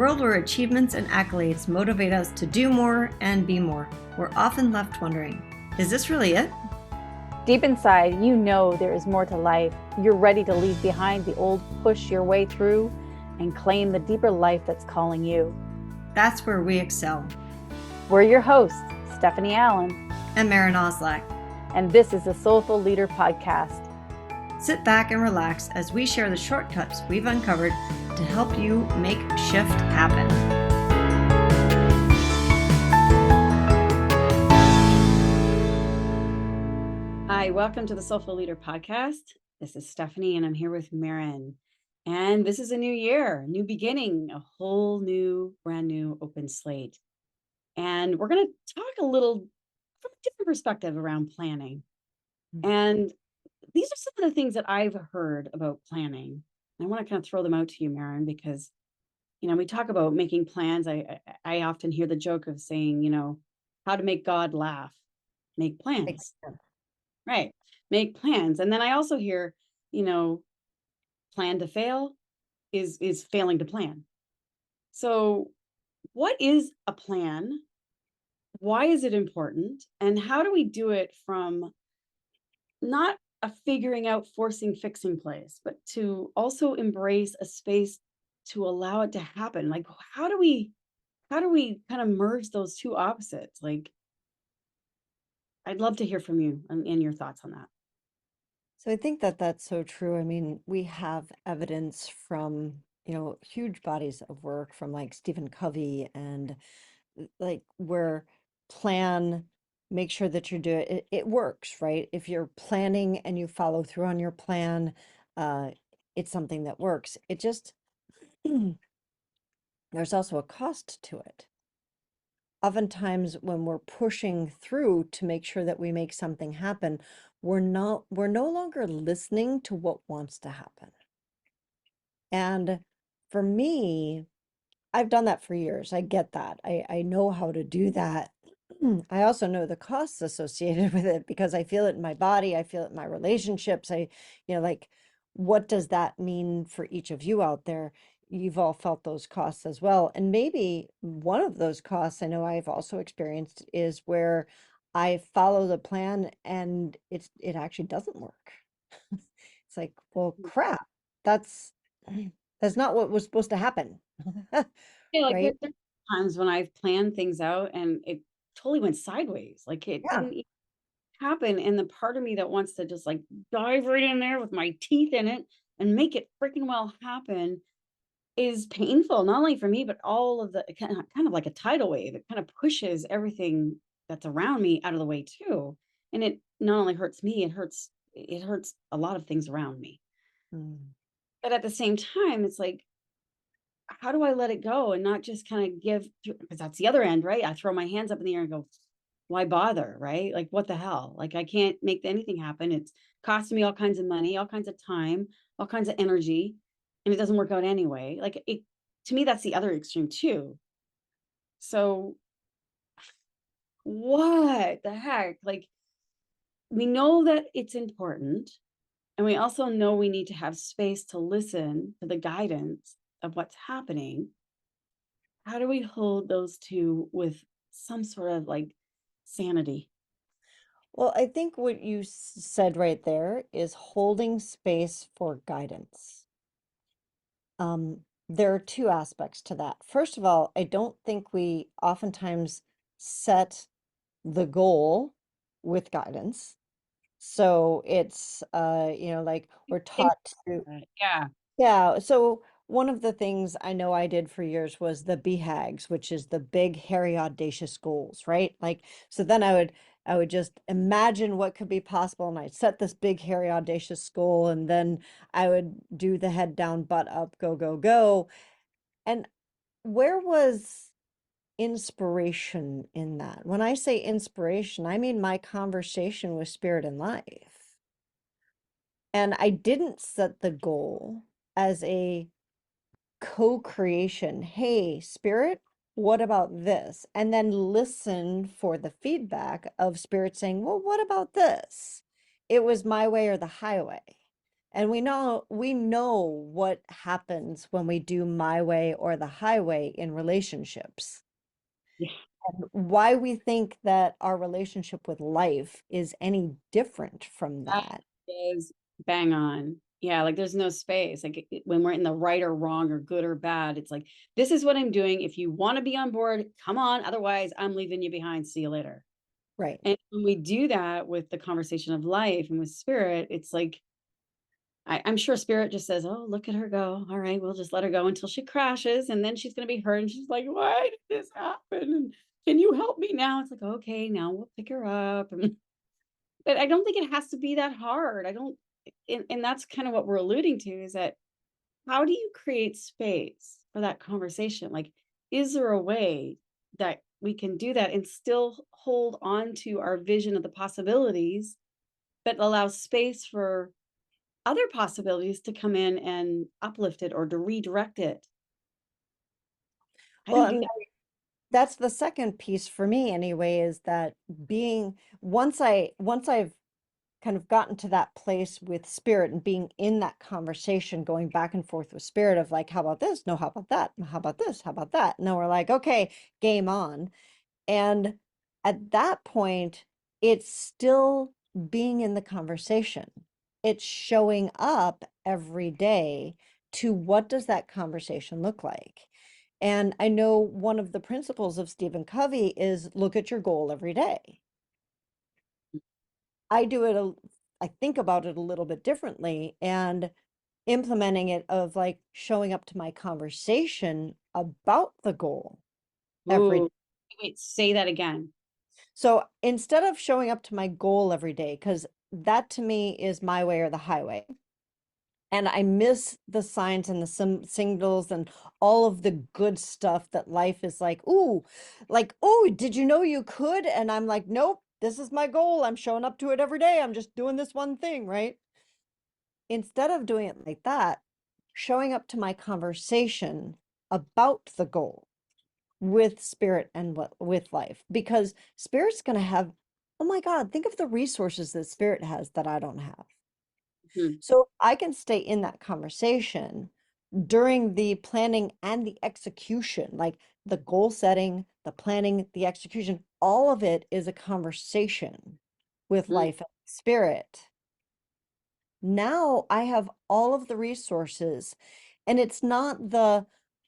world where achievements and accolades motivate us to do more and be more, we're often left wondering, is this really it? Deep inside, you know there is more to life. You're ready to leave behind the old, push your way through, and claim the deeper life that's calling you. That's where we excel. We're your hosts, Stephanie Allen and Maren Oslak. And this is the Soulful Leader Podcast. Sit back and relax as we share the shortcuts we've uncovered to help you make shift happen. Hi, welcome to the Soulful Leader Podcast. This is Stephanie and I'm here with Maren. And this is a new year, new beginning, a whole new, brand new open slate. And we're going to talk a little from a different perspective around planning. And these are some of the things that I've heard about planning. I want to kind of throw them out to you, Maren, because, we talk about making plans. I often hear the joke of saying, how to make God laugh, make plans, right? Make plans. And then I also hear, plan to fail is failing to plan. So what is a plan? Why is it important? And how do we do it from not a figuring out, forcing, fixing place, but to also embrace a space to allow it to happen? Like, how do we kind of merge those two opposites? Like, I'd love to hear from you and your thoughts on that. So I think that that's so true. I mean, we have evidence from, huge bodies of work from like Stephen Covey and like where plan, make sure that you're doing it, it works, right? If you're planning and you follow through on your plan, it's something that works. It just, there's also a cost to it. Oftentimes when we're pushing through to make sure that we make something happen, we're no longer listening to what wants to happen. And for me, I've done that for years. I get that. I know how to do that. I also know the costs associated with it because I feel it in my body. I feel it in my relationships. Like, what does that mean for each of you out there? You've all felt those costs as well. And maybe one of those costs I know I've also experienced is where I follow the plan and it actually doesn't work. It's like, well, crap, that's not what was supposed to happen. Yeah, like Right? there's times when I've planned things out and it totally went sideways. Like it Yeah. didn't even happen. And the part of me that wants to just like dive right in there with my teeth in it and make it freaking well happen is painful, not only for me, but all of the kind of like a tidal wave. It kind of pushes everything that's around me out of the way too. And it not only hurts me, it hurts a lot of things around me. But at the same time, it's like, how do I let it go and not just kind of give, because that's the other end, right? I throw my hands up in the air and go, why bother, right? Like, what the hell? Like, I can't make anything happen. It's costing me all kinds of money, all kinds of time, all kinds of energy, and it doesn't work out anyway. Like, it, to me, that's the other extreme too. So, what the heck? Like, we know that it's important, and we also know we need to have space to listen to the guidance of what's happening. How do we hold those two with some sort of like sanity? Well, I think what you said right there is holding space for guidance. There are two aspects to that. First of all, I don't think we oftentimes set the goal with guidance. So it's, like we're taught to, Yeah. yeah. So one of the things I know I did for years was the BHAGs, which is the big, hairy, audacious goals, right? Like, so then I would just imagine what could be possible, and I'd set this big, hairy, audacious goal, and then I would do the head down, butt up, go, go, go. And where was inspiration in that? When I say inspiration, I mean my conversation with spirit and life. And I didn't set the goal as a co-creation. Hey, spirit, what about this? And then listen for the feedback of spirit saying, well, what about this? It was my way or the highway. And we know what happens when we do my way or the highway in relationships. Yeah. And why we think that our relationship with life is any different from That that. is bang on. Yeah, like there's no space. Like when we're in the right or wrong or good or bad, it's like, this is what I'm doing. If you want to be on board, come on. Otherwise, I'm leaving you behind. See you later. Right. And when we do that with the conversation of life and with spirit, it's like, I'm sure spirit just says, oh, look at her go. All right, we'll just let her go until she crashes. And then she's going to be hurt. And she's like, why did this happen? And can you help me now? It's like, okay, now we'll pick her up. And, but I don't think it has to be that hard. I don't, and that's kind of what we're alluding to is that how do you create space for that conversation? Like, is there a way that we can do that and still hold on to our vision of the possibilities, but allow space for other possibilities to come in and uplift it or to redirect it? How do Well, you do and that? that's the second piece for me anyway, is that being once I've kind of gotten to that place with spirit and being in that conversation, going back and forth with spirit of like, how about this? No, how about that? How about this? How about that? And then we're like, okay, game on. And at that point, it's still being in the conversation. It's showing up every day to what does that conversation look like? And I know one of the principles of Stephen Covey is look at your goal every day. I do it, I think about it a little bit differently and implementing it of like showing up to my conversation about the goal every day. Ooh, wait, say that again. So instead of showing up to my goal every day, because that to me is my way or the highway. And I miss the signs and the signals and all of the good stuff that life is like, oh, did you know you could? And I'm like, nope, this is my goal. I'm showing up to it every day. I'm just doing this one thing, right? Instead of doing it like that, showing up to my conversation about the goal with spirit and with life, because spirit's going to have, oh my God, think of the resources that spirit has that I don't have. Mhm. So I can stay in that conversation during the planning and the execution, like the goal setting, the planning, the execution, all of it is a conversation with Mm. life and spirit. Now I have all of the resources, and it's not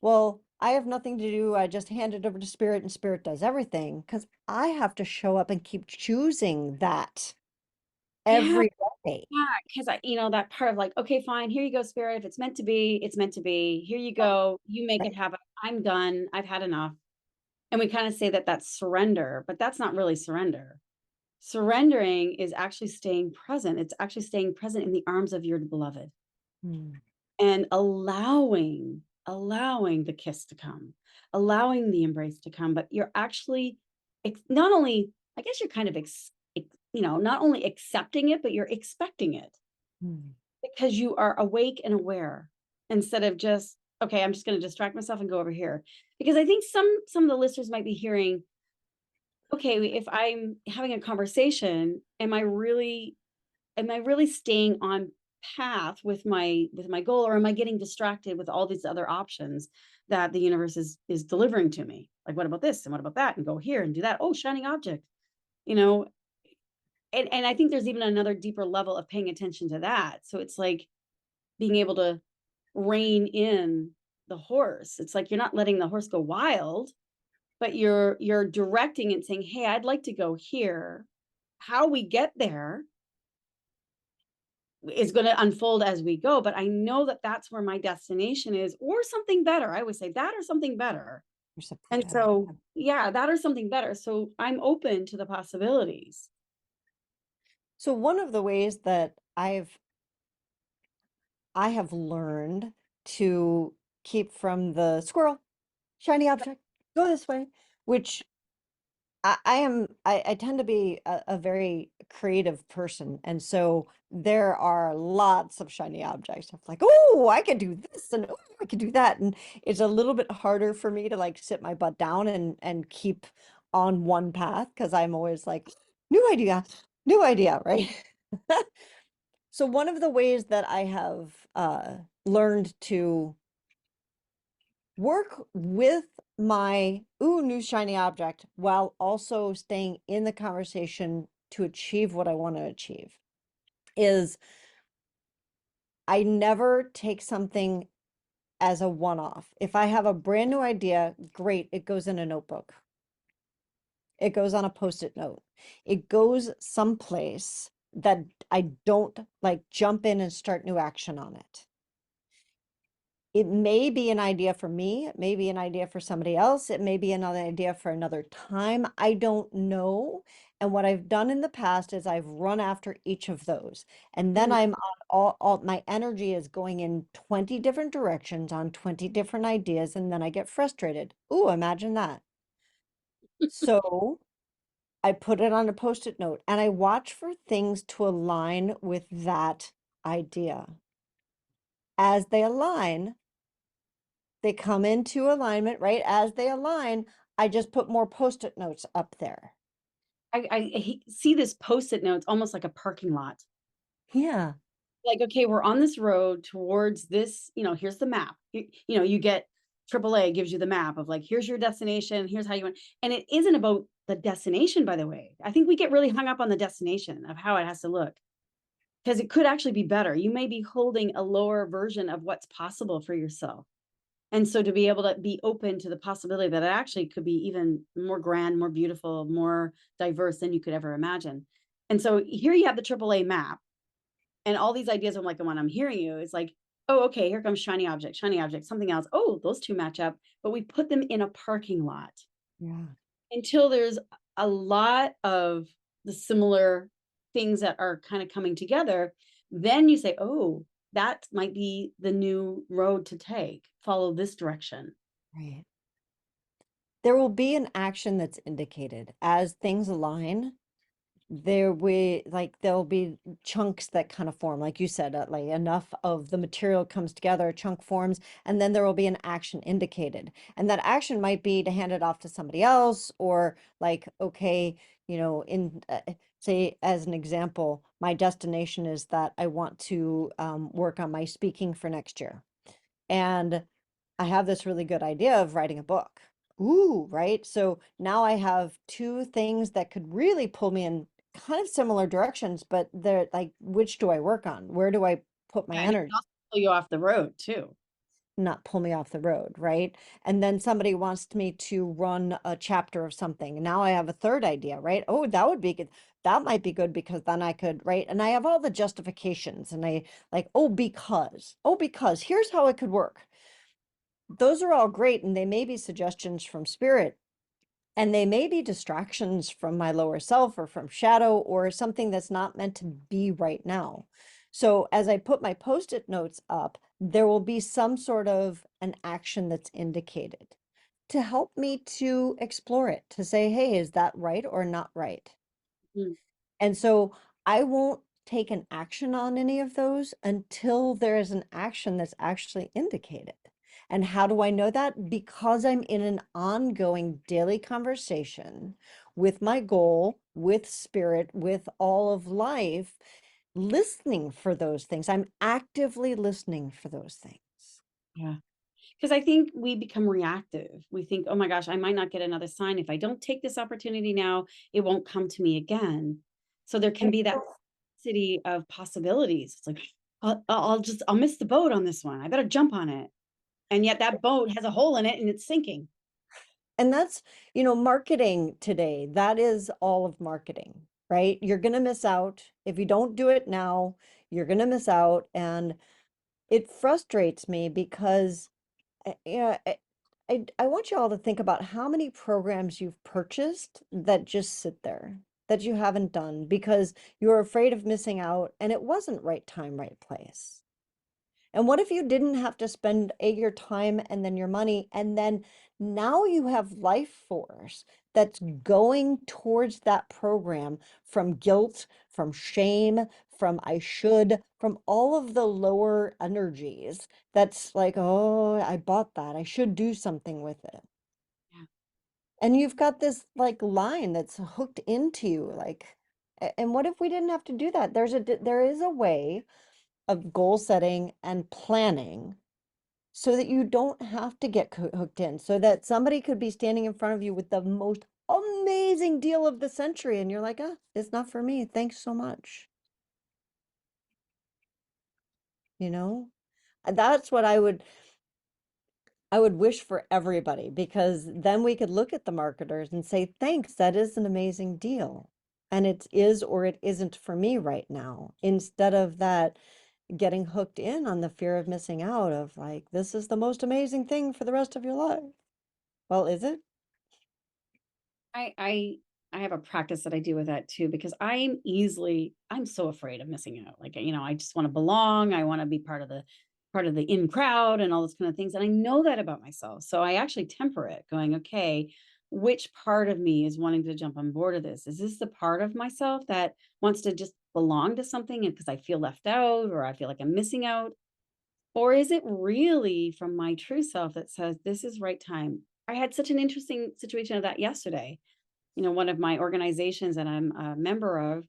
well, I have nothing to do. I just hand it over to spirit and spirit does everything, because I have to show up and keep choosing that Yeah, every day. yeah, because that part of like, okay, fine, here you go, spirit. If it's meant to be, it's meant to be. Here you go. You make it Right. happen. I'm done. I've had enough. And we kind of say that that's surrender, but that's not really surrender. Surrendering is actually staying present. It's actually staying present in the arms of your beloved Mm, and allowing the kiss to come, allowing the embrace to come, but you're actually not only, I guess you're kind of not only accepting it, but you're expecting it mm. because you are awake and aware instead of just, okay, I'm just going to distract myself and go over here. Because I think some of the listeners might be hearing, okay, if I'm having a conversation, am I really staying on path with my goal, or am I getting distracted with all these other options that the universe is delivering to me? Like, what about this and what about that, and go here and do that? Oh, shining object, you know. And I think there's even another deeper level of paying attention to that. So it's like being able to rein in the horse. It's like you're not letting the horse go wild, but you're directing and saying, hey, I'd like to go here. How we get there is going to unfold as we go, but I know that that's where my destination is, or something better. I would say that or something better. There's something And better. so, yeah, that or something better. So I'm open to the possibilities. So one of the ways that I have learned to keep from the squirrel, shiny object, go this way, which I tend to be a very creative person. And so there are lots of shiny objects. I'm like, oh, I could do this and oh, I could do that. And it's a little bit harder for me to like sit my butt down and keep on one path, because I'm always like, new idea, right? So one of the ways that I have learned to work with my new shiny object while also staying in the conversation to achieve what I want to achieve is I never take something as a one-off. If I have a brand new idea, great, it goes in a notebook. It goes on a post-it note. It goes someplace that I don't like jump in and start new action on it. It may be an idea for me, it may be an idea for somebody else, it may be another idea for another time. I don't know. And what I've done in the past is I've run after each of those. And then Mm. I'm on all my energy is going in 20 different directions on 20 different ideas, and then I get frustrated. Ooh, imagine that. So I put it on a post-it note and I watch for things to align with that idea. As they align, they come into alignment, right? As they align, I just put more post-it notes up there. See this Post-it notes almost like a parking lot. Yeah, Like, okay, we're on this road towards this, here's the map. You get AAA gives you the map of like, here's your destination, here's how you went. And it isn't about the destination, by the way. I think we get really hung up on the destination of how it has to look because it could actually be better. You may be holding a lower version of what's possible for yourself. And so to be able to be open to the possibility that it actually could be even more grand, more beautiful, more diverse than you could ever imagine. And so here you have the AAA map and all these ideas. I'm like, the one I'm hearing you is like, oh, okay, here comes shiny object, something else. Oh, those two match up, but we put them in a parking lot yeah, until there's a lot of the similar things that are kind of coming together. Then you say, oh, that might be the new road to take. Follow this direction. right. There will be an action that's indicated as things align. There'll be chunks that kind of form, like you said, like enough of the material comes together, a chunk forms, and then there will be an action indicated. And that action might be to hand it off to somebody else, or like, okay, in say as an example, my destination is that I want to work on my speaking for next year. And I have this really good idea of writing a book. Ooh, right? So now I have two things that could really pull me in kind of similar directions, but they're like, which do I work on? Where do I put my Yeah, and it can energy? also pull you off the road too. Not pull me off the road, right? And then somebody wants me to run a chapter of something. And now I have a third idea, right? Oh, that would be good. That might be good because then I could, right? And I have all the justifications and I like, oh, because here's how it could work. Those are all great, and they may be suggestions from spirit, and they may be distractions from my lower self or from shadow or something that's not meant to be right now. So as I put my post-it notes up, there will be some sort of an action that's indicated to help me to explore it, to say, hey, is that right or not right? Mm. And so I won't take an action on any of those until there is an action that's actually indicated. And how do I know that? Because I'm in an ongoing daily conversation with my goal, with spirit, with all of life, listening for those things. I'm actively listening for those things. Yeah. Because I think we become reactive. We think, oh my gosh, I might not get another sign. If I don't take this opportunity now, it won't come to me again. So there can And be that city of possibilities. It's like, I'll miss the boat on this one. I better jump on it. And yet that boat has a hole in it and it's sinking. And that's, marketing today. That is all of marketing, right? You're going to miss out. If you don't do it now, you're going to miss out. And it frustrates me because, yeah, I want you all to think about how many programs you've purchased that just sit there that you haven't done because you're afraid of missing out and it wasn't right time, right place. And what if you didn't have to spend your time and then your money, and then now you have life force that's going towards that program from guilt, from shame, from I should, from all of the lower energies. That's like, oh, I bought that. I should do something with it. Yeah. And you've got this like line that's hooked into you, like, And what if we didn't have to do that? There is a way of goal setting and planning so that you don't have to get hooked in, so that somebody could be standing in front of you with the most amazing deal of the century, and you're like, ah, it's not for me. Thanks so much. You know, that's what I would wish for everybody, because then we could look at the marketers and say, thanks, that is an amazing deal. And it is or it isn't for me right now, instead of that getting hooked in on the fear of missing out of like, this is the most amazing thing for the rest of your life. Well, is it? I I I have a practice that I do with that too, because I'm so afraid of missing out. Like, I just want to belong. I want to be part of the in crowd and all those kind of things. And I know that about myself. So I actually temper it, going, okay, which part of me is wanting to jump on board of this? Is this the part of myself that wants to just belong to something and because I feel left out or I feel like I'm missing out? Or is it really from my true self that says this is right time? I had such an interesting situation of that yesterday. One of my organizations that I'm a member of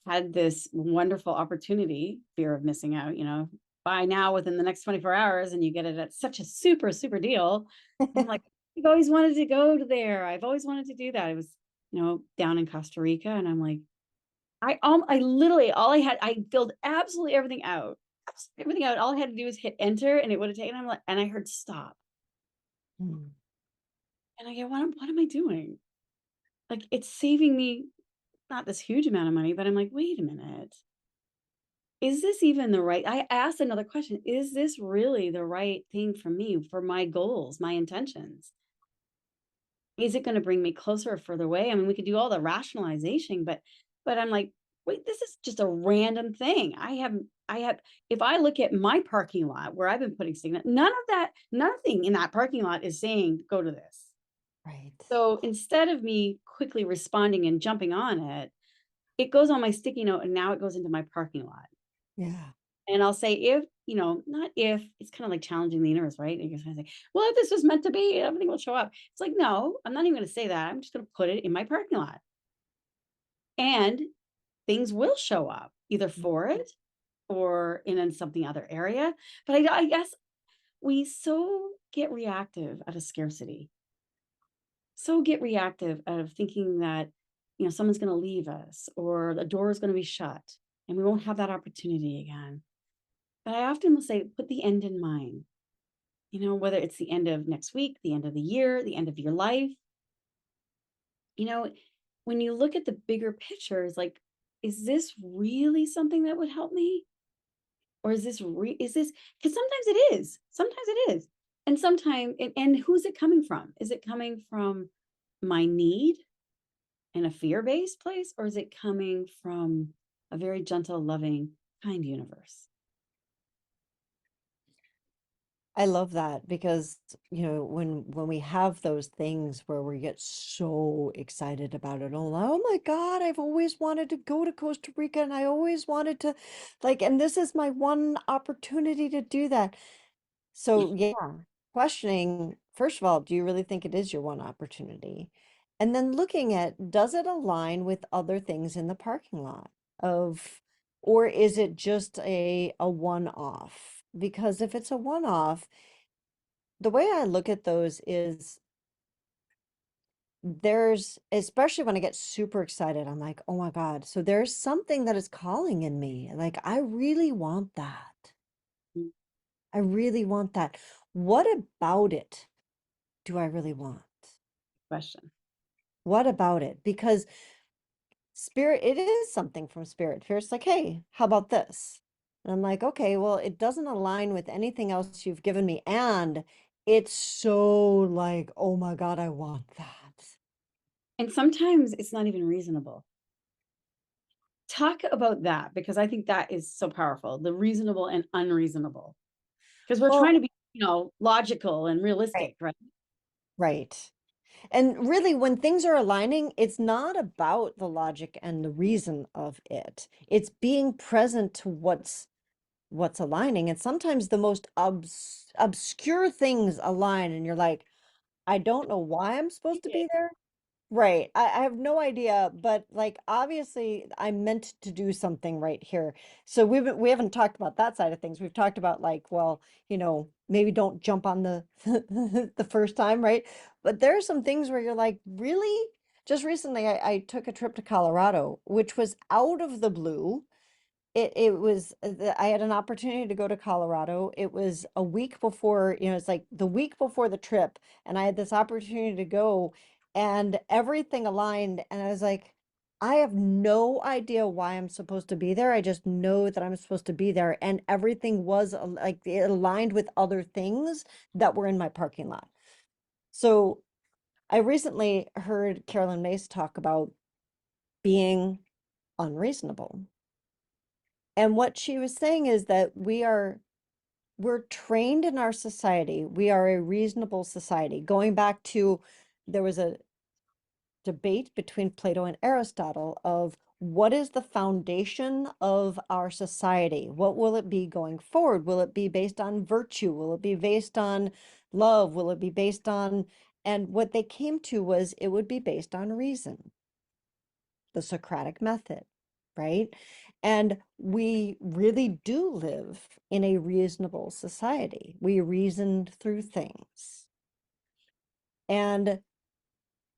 had this wonderful opportunity, fear of missing out, buy now within the next 24 hours and you get it at such a super, super deal. And I'm like, I've always wanted to go to there. I've always wanted to do that. It was, down in Costa Rica. And I'm like, I literally, I filled absolutely everything out. Everything out. All I had to do was hit enter and it would have taken, I'm like, and I heard stop. Hmm. And I go, what am I doing? Like, it's saving me not this huge amount of money, but I'm like, wait a minute. Is this even the right? I asked another question. Is this really the right thing for me, for my goals, my intentions? Is it going to bring me closer or further away? I mean, we could do all the rationalization, but I'm like, wait, this is just a random thing. I have, if I look at my parking lot where I've been putting signal, nothing in that parking lot is saying go to this. Right. So instead of me quickly responding and jumping on it, it goes on my sticky note and now it goes into my parking lot. Yeah. And I'll say, if, not if, it's kind of like challenging the universe, right? You're going to say, well, if this was meant to be, everything will show up. It's like, no, I'm not even going to say that. I'm just going to put it in my parking lot. And things will show up either for it or in something other area. But I guess we so get reactive out of scarcity, so get reactive out of thinking that, someone's going to leave us or the door is going to be shut and we won't have that opportunity again. But I often will say, put the end in mind, whether it's the end of next week, the end of the year, the end of your life. You know, when you look at the bigger picture, it's like, is this really something that would help me? Or is this, because sometimes it is, sometimes it is. And sometimes, and who's it coming from? Is it coming from my need in a fear-based place? Or is it coming from a very gentle, loving, kind universe? I love that, because when we have those things where we get so excited about it, oh my God, I've always wanted to go to Costa Rica, and I always wanted to, like, and this is my one opportunity to do that. So yeah, questioning, first of all, do you really think it is your one opportunity? And then looking at, does it align with other things in the parking lot of, or is it just a one-off? Because if it's a one-off, the way I look at those is, there's, especially when I get super excited, I'm like, oh my God, so there's something that is calling in me. Like, I really want that. Mm, I really want that. What about it do I really want? Question. What about it? Because spirit, it is something from spirit. Spirit's like, hey, how about this? And I'm like, okay, well, it doesn't align with anything else you've given me. And it's so like, oh my God, I want that. And sometimes it's not even reasonable. Talk about that because I think that is so powerful, the reasonable and unreasonable. Because we're trying Well, to be, logical and right, realistic, right? right. And really, when things are aligning, it's not about the logic and the reason of it. It's being present to what's aligning. And sometimes the most obscure things align, and you're like, I don't know why I'm supposed to be there, Right. I have no idea, but like obviously I meant to do something right here. So we haven't talked about that side of things. We've talked about like, well, maybe don't jump on the the first time, right? But there are some things where you're like, really? Just recently I took a trip to Colorado, which was out of the blue. It was I had an opportunity to go to Colorado. It was a week before, it's like the week before the trip, and I had this opportunity to go, and everything aligned, and I was like, I have no idea why I'm supposed to be there. I just know that I'm supposed to be there, and everything was like it aligned with other things that were in my parking lot. So I recently heard Carolyn Mace talk about being unreasonable. And what she was saying is that we're trained in our society. We are a reasonable society. Going back to, there was a debate between Plato and Aristotle of what is the foundation of our society? What will it be going forward? Will it be based on virtue? Will it be based on love? Will it be based on, and what they came to was it would be based on reason, the Socratic method, right? And we really do live in a reasonable society. We reasoned through things. And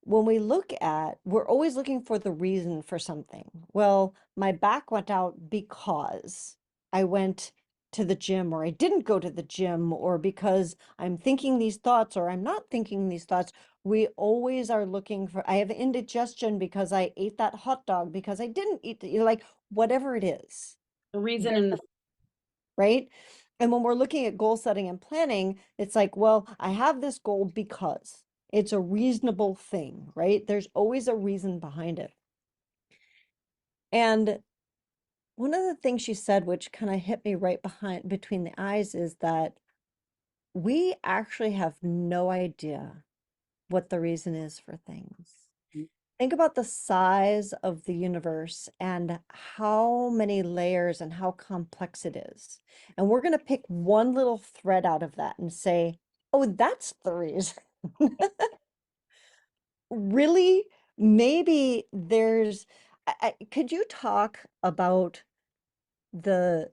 when we look at, we're always looking for the reason for something. Well, my back went out because I went to the gym, or I didn't go to the gym, or because I'm thinking these thoughts, or I'm not thinking these thoughts. We always are looking for, I have indigestion because I ate that hot dog, because I didn't eat, like whatever it is, The reason there's and the right? And when we're looking at goal setting and planning, it's like, well, I have this goal because it's a reasonable thing, right? There's always a reason behind it. And one of the things she said, which kind of hit me right behind between the eyes, is that we actually have no idea what the reason is for things. Think about the size of the universe and how many layers and how complex it is. And we're going to pick one little thread out of that and say, oh, that's the reason. Really? Maybe there's, could you talk about the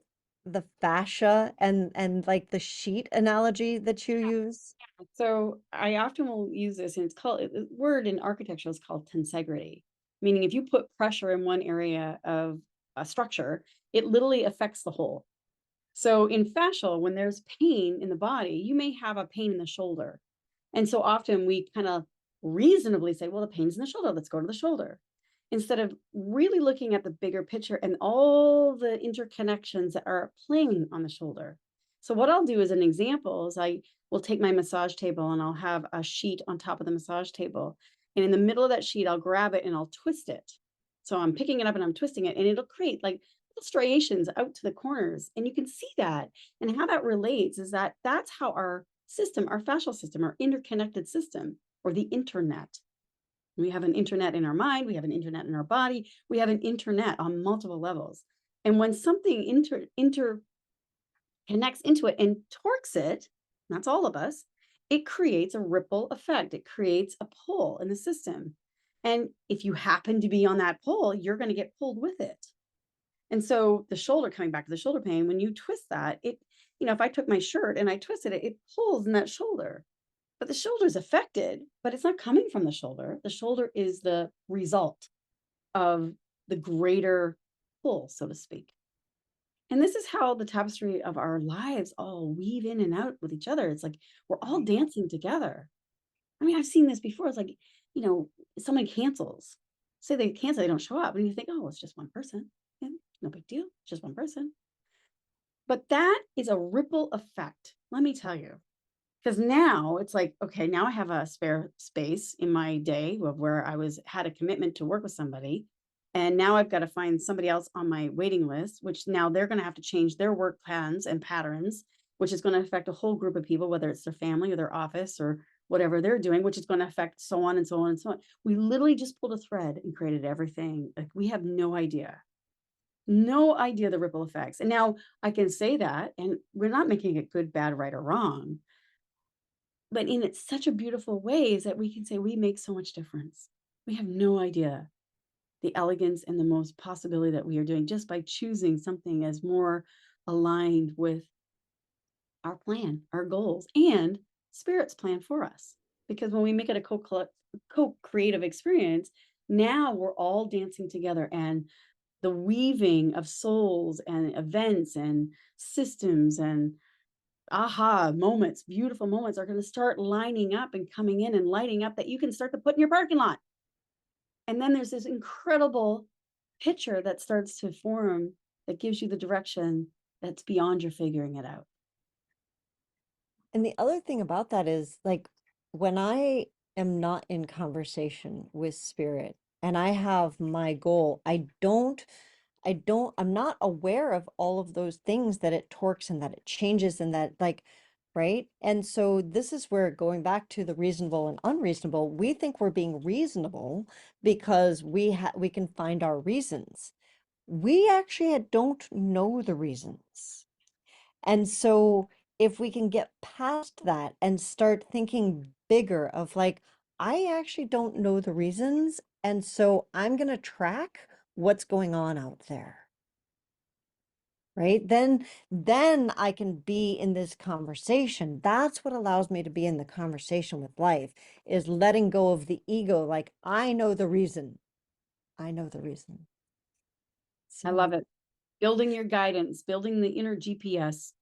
fascia and like the sheet analogy that you use? So I often will use this, and it's called the word in architecture is called tensegrity, meaning if you put pressure in one area of a structure, it literally affects the whole. So in fascial, when there's pain in the body, you may have a pain in the shoulder. And so often we kind of reasonably say, well, the pain's in the shoulder, let's go to the shoulder. Instead of really looking at the bigger picture and all the interconnections that are playing on the shoulder. So what I'll do as an example is I will take my massage table and I'll have a sheet on top of the massage table. And in the middle of that sheet, I'll grab it and I'll twist it. So I'm picking it up and I'm twisting it, and it'll create like little striations out to the corners. And you can see that. And how that relates is that that's how our system, our fascial system, our interconnected system, or the internet. We have an internet in our mind, we have an internet in our body, we have an internet on multiple levels. And when something connects into it and torques it, that's all of us, it creates a ripple effect. It creates a pull in the system. And if you happen to be on that pull, you're going to get pulled with it. And so the shoulder, coming back to the shoulder pain, when you twist that, if I took my shirt and I twisted it, it pulls in that shoulder. But the shoulder is affected, but it's not coming from the shoulder. The shoulder is the result of the greater pull, so to speak. And this is how the tapestry of our lives all weave in and out with each other. It's like we're all dancing together. I mean, I've seen this before. It's like, you know, someone cancels. Say they cancel, they don't show up. And you think, oh, it's just one person. Yeah, no big deal. It's just one person. But that is a ripple effect. Let me tell you. Because now it's like, okay, now I have a spare space in my day of where had a commitment to work with somebody. And now I've got to find somebody else on my waiting list, which now they're going to have to change their work plans and patterns, which is going to affect a whole group of people, whether it's their family or their office or whatever they're doing, which is going to affect so on and so on and so on. We literally just pulled a thread and created everything. Like we have no idea the ripple effects. And now I can say that, and we're not making it good, bad, right, or wrong, but in it's such a beautiful way is that we can say we make so much difference. We have no idea the elegance and the most possibility that we are doing just by choosing something as more aligned with our plan, our goals, and spirit's plan for us. Because when we make it a co-creative experience, now we're all dancing together, and the weaving of souls and events and systems and aha moments, beautiful moments are going to start lining up and coming in and lighting up that you can start to put in your parking lot. And then there's this incredible picture that starts to form that gives you the direction that's beyond your figuring it out. And the other thing about that is like when I am not in conversation with spirit and I have my goal, I'm not aware of all of those things that it torques and that it changes and that like, right? And so this is where going back to the reasonable and unreasonable, we think we're being reasonable because we can find our reasons. We actually don't know the reasons. And so if we can get past that and start thinking bigger of like, I actually don't know the reasons. And so I'm going to track what's going on out there. Right. Then I can be in this conversation. That's what allows me to be in the conversation with life is letting go of the ego. Like, I know the reason. I know the reason. I So. love it. Building your guidance, building the inner GPS.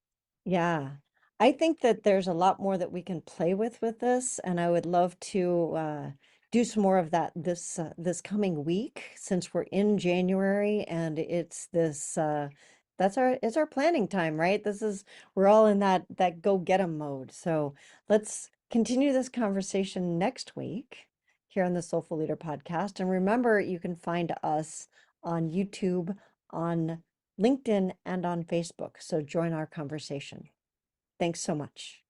Yeah, I think that there's a lot more that we can play with this, and I would love to do some more of that this coming week since we're in January and it's this it's our planning time, right? We're all in that go get 'em mode. So let's continue this conversation next week here on the Soulful Leader podcast. And remember, you can find us on YouTube, on LinkedIn, and on Facebook. So join our conversation. Thanks so much.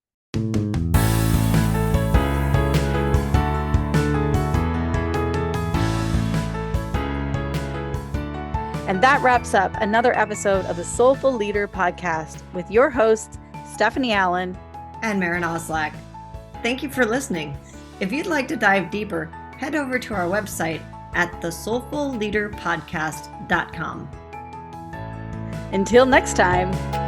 And that wraps up another episode of the Soulful Leader podcast with your hosts, Stephanie Allen and Maren Oslack. Thank you for listening. If you'd like to dive deeper, head over to our website at thesoulfulleaderpodcast.com. Until next time.